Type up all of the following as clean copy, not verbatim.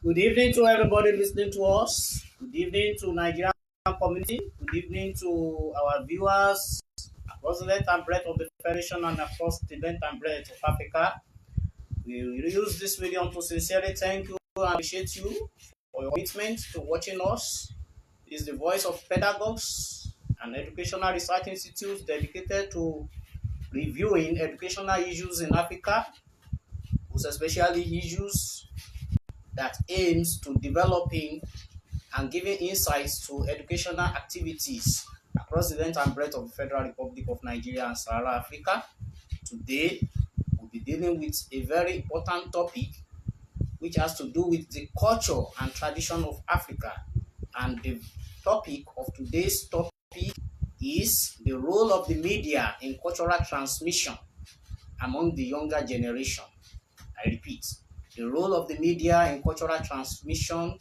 Good evening to everybody listening to us. Good evening to Nigerian community. Good evening to our viewers across the length and breadth of the Federation and across the length and breadth of Africa. We will use this video to sincerely thank you and appreciate you for your commitment to watching us. This is the voice of pedagogues and educational research institutes dedicated to reviewing educational issues in Africa, most especially issues that aims to developing and giving insights to educational activities across the length and breadth of the Federal Republic of Nigeria and Sahara Africa. Today, we'll be dealing with a very important topic which has to do with the culture and tradition of Africa. And the topic of today's topic is the role of the media in cultural transmission among the younger generation. I repeat, the role of the media in cultural transmission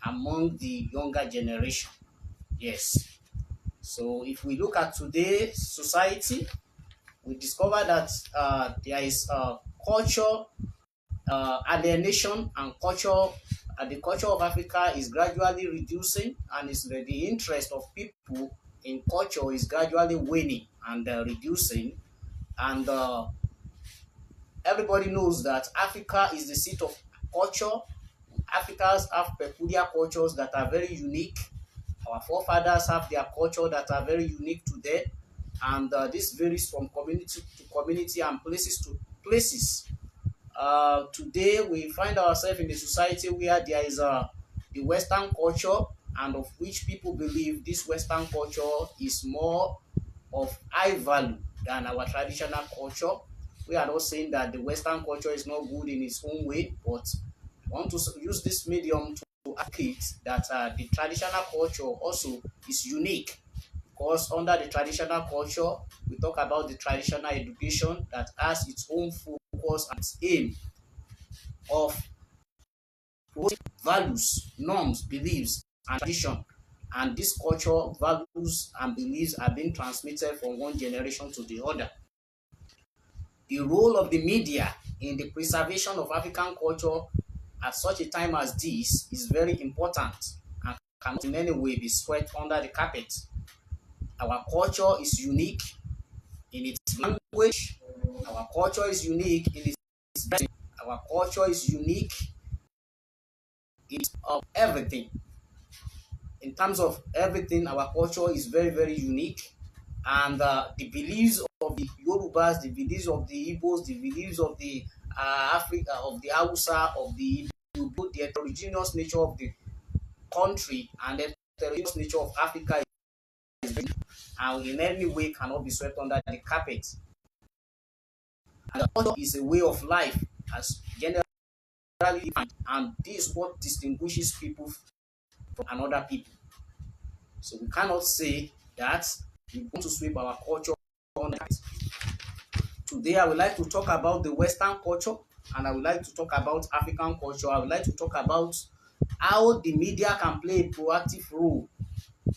among the younger generation. Yes. So if we look at today's society, we discover that there is culture alienation and culture. The culture of Africa is gradually reducing, and is the interest of people in culture is gradually waning and reducing. And everybody knows that Africa is the seat of culture. Africans have peculiar cultures that are very unique. Our forefathers have their culture that are very unique to them, and this varies from community to community and places to places. Today, we find ourselves in a society where there is the Western culture, and of which people believe this Western culture is more of high value than our traditional culture. We are not saying that the Western culture is not good in its own way, but I want to use this medium to advocate that the traditional culture also is unique, because under the traditional culture, we talk about the traditional education that has its own focus and its aim of promoting values, norms, beliefs, and tradition. And this culture, values, and beliefs are being transmitted from one generation to the other. The role of the media in the preservation of African culture at such a time as this is very important and cannot in any way be swept under the carpet. Our culture is unique in its language. Our culture is unique in its dressing. Our culture is unique in everything. In terms of everything, our culture is very, very unique. And the beliefs of the Yorubas, the beliefs of the Igbos, the beliefs of the Africa, of the Hausa, of the Igbo, the heterogeneous nature of the country and the heterogeneous nature of Africa is very, and in any way cannot be swept under the carpet. And culture is a way of life as generally defined, and this is what distinguishes people from another people. So we cannot say that we want to sweep our culture under the carpet. Today, I would like to talk about the Western culture, and I would like to talk about African culture. I would like to talk about how the media can play a proactive role.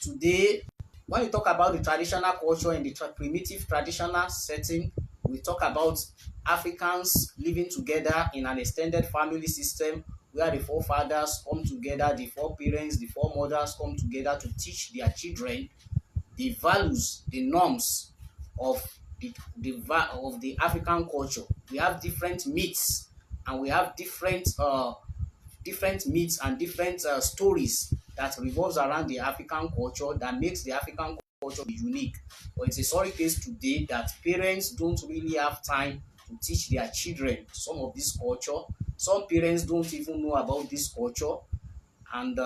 Today, when we talk about the traditional culture in the primitive traditional setting, we talk about Africans living together in an extended family system where the forefathers come together, the foreparents, the foremothers come together to teach their children the values, the norms of of the African culture. We have different myths, and we have different myths and different stories that revolves around the African culture that makes the African culture unique. But it's a sorry case today that parents don't really have time to teach their children some of this culture. Some parents don't even know about this culture, and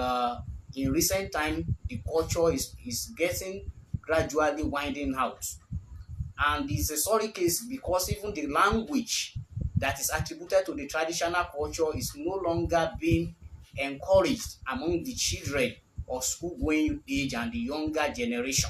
in recent time, the culture is getting gradually winding out. And it's a sorry case because even the language that is attributed to the traditional culture is no longer being encouraged among the children of school going age and the younger generation.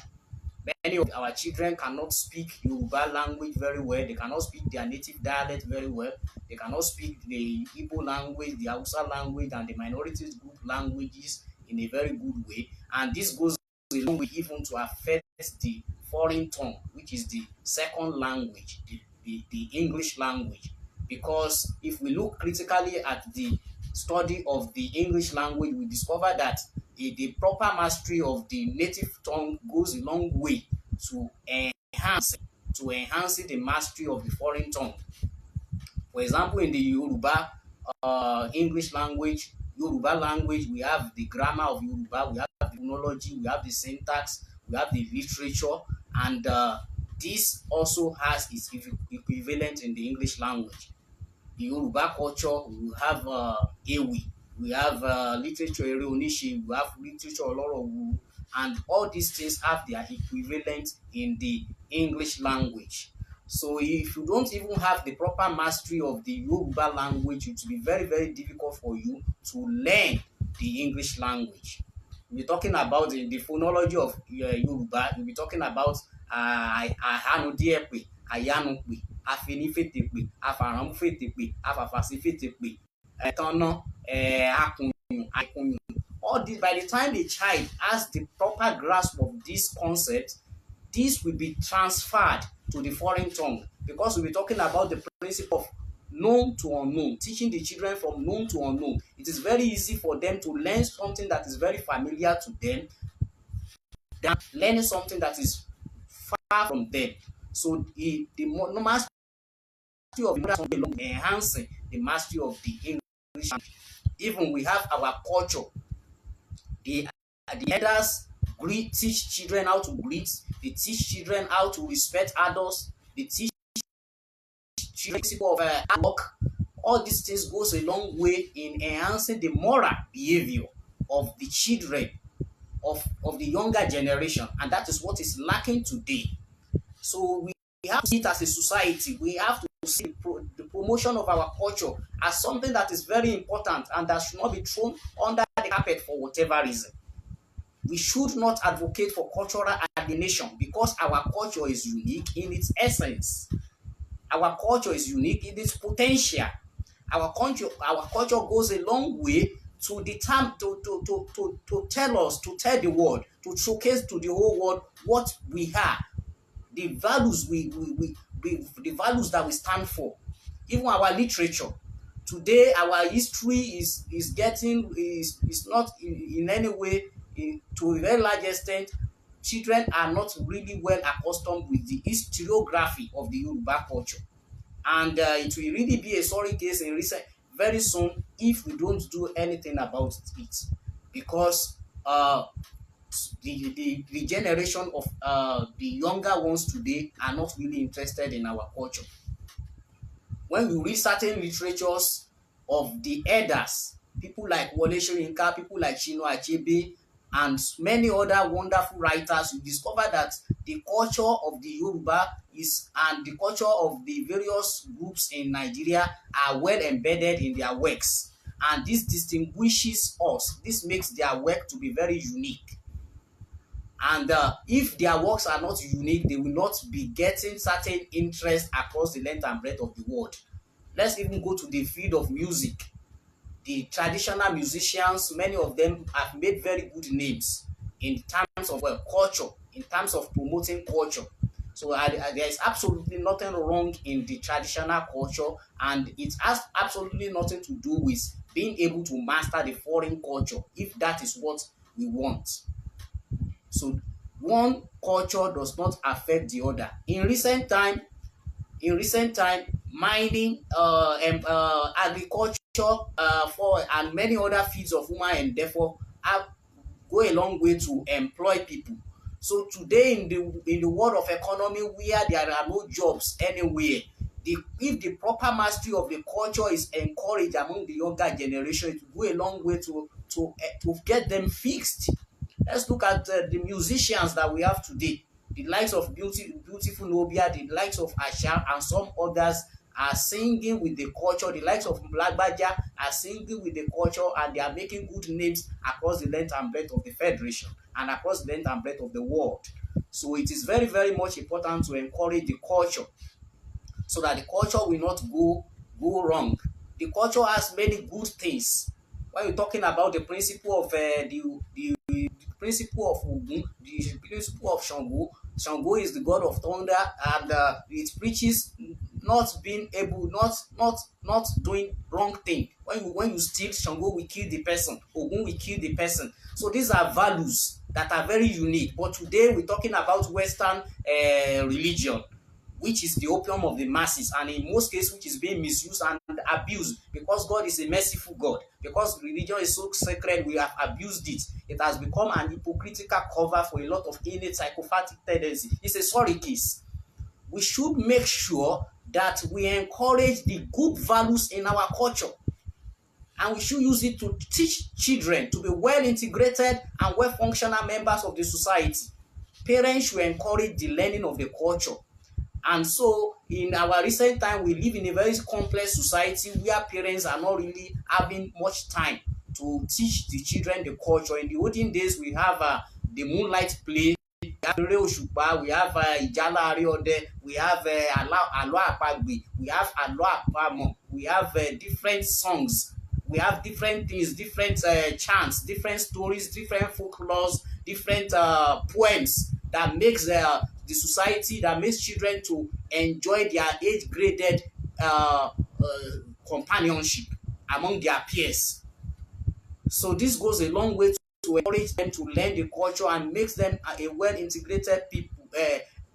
Many of our children cannot speak Yoruba language very well. They cannot speak their native dialect very well. They cannot speak the Igbo language, the Hausa language, and the minorities group languages in a very good way. And this goes a long way even to affect the foreign tongue, which is the second language, the English language. Because if we look critically at the study of the English language, we discover that the proper mastery of the native tongue goes a long way to enhancing the mastery of the foreign tongue. For example, in the Yoruba English language, Yoruba language, we have the grammar of Yoruba, we have the phonology, we have the syntax, we have the literature, and this also has its equivalent in the English language. The Yoruba culture, we have Ewi, we have literature Ere Oniṣe, we have literature Olorowu, and all these things have their equivalent in the English language. So if you don't even have the proper mastery of the Yoruba language, it will be very, very difficult for you to learn the English language. We'll be talking about the phonology of Yoruba. We'll be talking about Ahanudiepe, Ayanupe, Afenifetepe, Afaramufetepe, Afafasifetepe, Etona, Akunyun, Akunyun. All this, by the time the child has the proper grasp of this concept, this will be transferred to the foreign tongue, because we'll be talking about the principle of known to unknown, teaching the children from known to unknown. It is very easy for them to learn something that is very familiar to them than learning something that is far from them. So the mastery of the language enhancing the mastery of the English language. Even we have our culture. The elders teach children how to greet. They teach children how to respect adults. They teach children the principle of hard work. All these things goes a long way in enhancing the moral behavior of the children of the younger generation, and that is what is lacking today. So we have to see it as a society. We have to see the promotion of our culture as something that is very important and that should not be thrown under the carpet for whatever reason. We should not advocate for cultural alienation, because our culture is unique in its essence. Our culture is unique in its potential. Our culture goes a long way to to tell us, to tell the world, to showcase to the whole world what we are, the values the values that we stand for. Even our literature today, our history is not in any way, to a very large extent. Children are not really well accustomed with the historiography of the Yoruba culture, and it will really be a sorry case in very soon if we don't do anything about it, because the generation of the younger ones today are not really interested in our culture. When you read certain literatures of the elders, people like Wole Soyinka, people like Chinua Achebe, and many other wonderful writers, you discover that the culture of the Yoruba and the culture of the various groups in Nigeria are well embedded in their works. And this distinguishes us. This makes their work to be very unique. And if their works are not unique, they will not be getting certain interest across the length and breadth of the world. Let's even go to the field of music. The traditional musicians, many of them have made very good names in terms of culture, in terms of promoting culture. So there is absolutely nothing wrong in the traditional culture, and it has absolutely nothing to do with being able to master the foreign culture, if that is what we want. So one culture does not affect the other. In recent time, mining, agriculture, for and many other fields of human endeavor have go a long way to employ people. So today in the world of economy where there are no jobs anywhere, if the proper mastery of the culture is encouraged among the younger generation, it will go a long way to get them fixed. Let's look at the musicians that we have today. The likes of Beautiful Nubia, the likes of Asha, and some others are singing with the culture. The likes of Blagbaja are singing with the culture, and they are making good names across the length and breadth of the Federation and across the length and breadth of the world. So it is very, very much important to encourage the culture so that the culture will not go wrong. The culture has many good things. When you're talking about the principle of the principle of Ogun, the principle of Shango. Shango is the god of thunder, and it preaches not being able, not doing wrong thing. When you steal, Shango will kill the person, Ogun will kill the person. So these are values that are very unique. But today we're talking about Western religion, which is the opium of the masses, and in most cases which is being misused and abused, because God is a merciful God. Because religion is so sacred, we have abused it. It has become an hypocritical cover for a lot of innate psychopathic tendency. It's a sorry case. We should make sure that we encourage the good values in our culture, and we should use it to teach children to be well integrated and well functional members of the society. Parents should encourage the learning of the culture. And so in our recent time, we live in a very complex society where parents are not really having much time to teach the children the culture. In the olden days, we have the moonlight play, we have we have Ijala Ariode, we have Alo Apagbe, we have Alo Apamo, we have different songs, we have different things, different chants, different stories, different folklores, different poems that makes the society, that makes children to enjoy their age-graded companionship among their peers. So this goes a long way to encourage them to learn the culture and makes them a well-integrated people,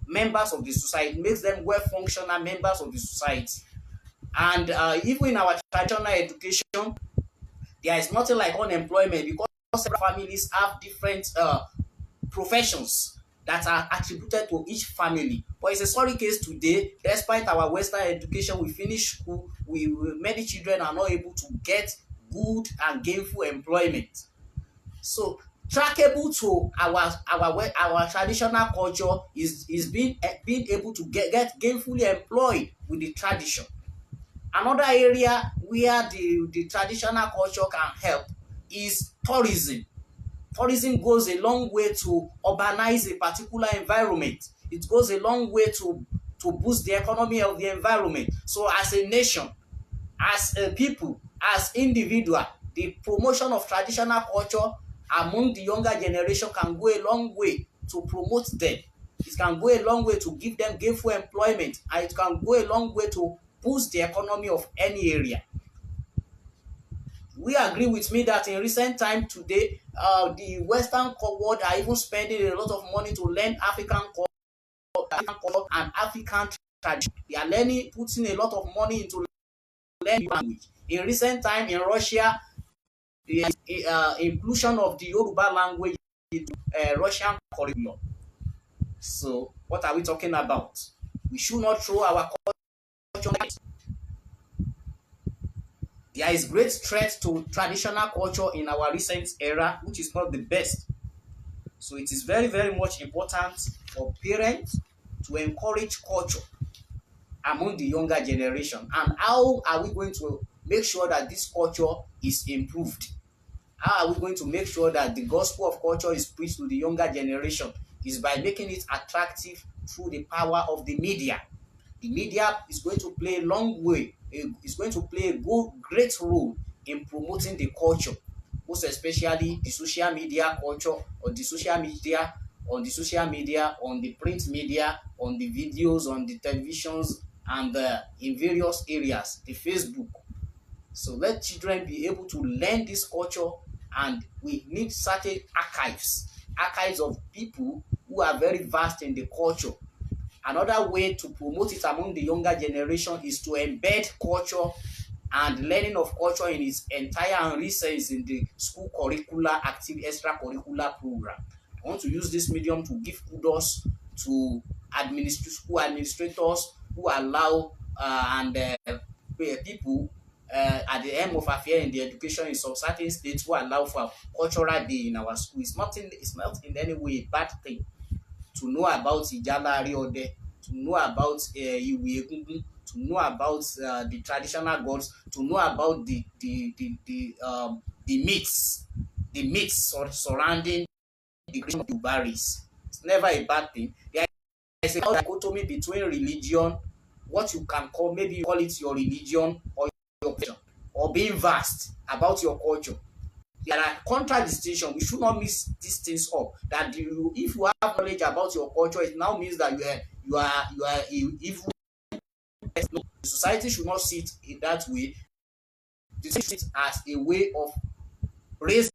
members of the society, makes them well-functional members of the society. And even in our traditional education, there is nothing like unemployment, because several families have different professions that are attributed to each family. But it's a sorry case today. Despite our Western education, we finish school, many children are not able to get good and gainful employment. So trackable to our traditional culture is being able to get gainfully employed with the tradition. Another area where the traditional culture can help is tourism. Tourism goes a long way to urbanize a particular environment. It goes a long way to boost the economy of the environment. So as a nation, as a people, as individual, the promotion of traditional culture among the younger generation can go a long way to promote them. It can go a long way to give them gainful employment, and it can go a long way to boost the economy of any area. We agree with me that in recent time today, the Western world are even spending a lot of money to learn African culture and African tradition. They are putting a lot of money into learning language. In recent time in Russia, the inclusion of the Yoruba language into Russian curriculum. So what are we talking about? We should not throw our culture out. There is great threat to traditional culture in our recent era, which is not the best. So it is very, very much important for parents to encourage culture among the younger generation. And how are we going to make sure that this culture is improved? How are we going to make sure that the gospel of culture is preached to the younger generation? Is by making it attractive through the power of the media. The media is going to play a long way, is going to play a great role in promoting the culture, most especially the social media culture, on the social media, on the print media, on the videos, on the televisions, and in various areas, the Facebook. So let children be able to learn this culture, and we need certain archives of people who are very vast in the culture. Another way to promote it among the younger generation is to embed culture and learning of culture in its entire sense in the school curricular extracurricular program. I want to use this medium to give kudos to school administrators who allow people at the end of affair in the education in some certain states who allow for cultural day in our school. It's not in any way a bad thing to know about Ijala Ariode, to know about Iwe Egungun, to know about the traditional gods, to know about the myths surrounding the creation of the Ubaris. It's never a bad thing. There is a dichotomy between religion, what you can call, maybe you call it your religion or your culture, or being vast about your culture. There are contradistinction. We should not mix these things up. That if you have knowledge about your culture, it now means that you are evil. No, the society should not see it in that way. it as a way of raising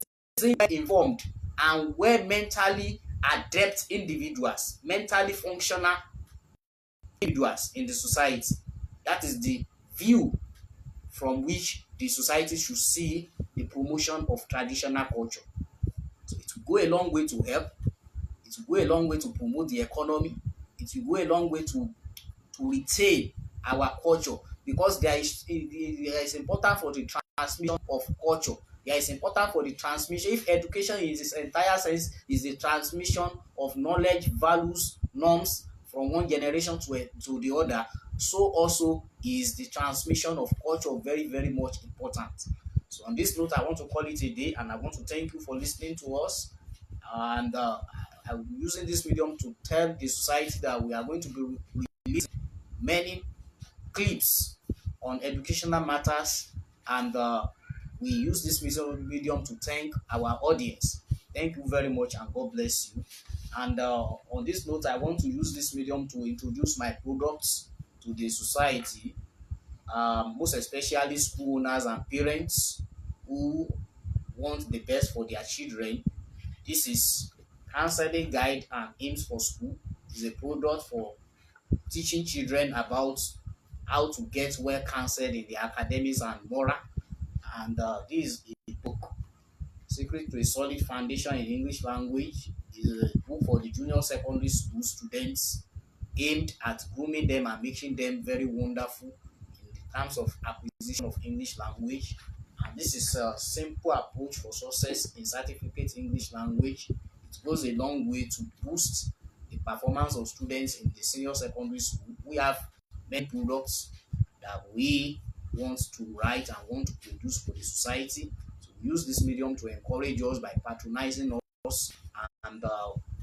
informed and well mentally adept individuals, mentally functional individuals in the society. That is the view from which the society should see the promotion of traditional culture. So it will go a long way to help, it will go a long way to promote the economy, it will go a long way to retain our culture, because there is important for the transmission of culture. There is important for the transmission. If education in its entire sense is the transmission of knowledge, values, norms from one generation to the other, so also is the transmission of culture very, very much important. So on this note, I want to call it a day, and I want to thank you for listening to us. And I'm using this medium to tell the society that we are going to be releasing many clips on educational matters, and we use this medium to thank our audience. Thank you very much, and God bless you. And on this note, I want to use this medium to introduce my products to the society, most especially school owners and parents who want the best for their children. This is Counseling Guide and Aims for School. It's a product for teaching children about how to get well counseled in the academics and moral. And this is a book, Secret to a Solid Foundation in English Language. Is a book for the junior secondary school students, aimed at grooming them and making them very wonderful in the terms of acquisition of English language. And this is a simple approach for success in certificate English language. It goes a long way to boost the performance of students in the senior secondary school. We have many products that we want to write and want to produce for the society. So we use this medium to encourage us by patronizing us, and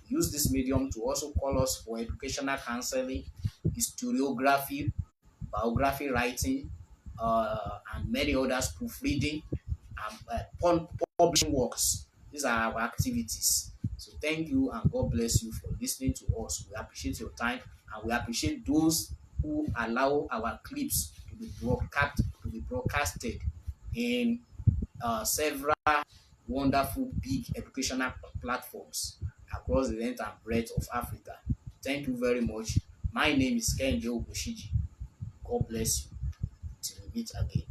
use this medium to also call us for educational counseling, historiography, biography writing, and many others, proofreading, and publishing works. These are our activities. So thank you, and God bless you for listening to us. We appreciate your time, and we appreciate those who allow our clips to be broadcasted in several wonderful big educational platforms across the length and breadth of Africa. Thank you very much. My name is Kende Obushiji. God bless you. Till we meet again.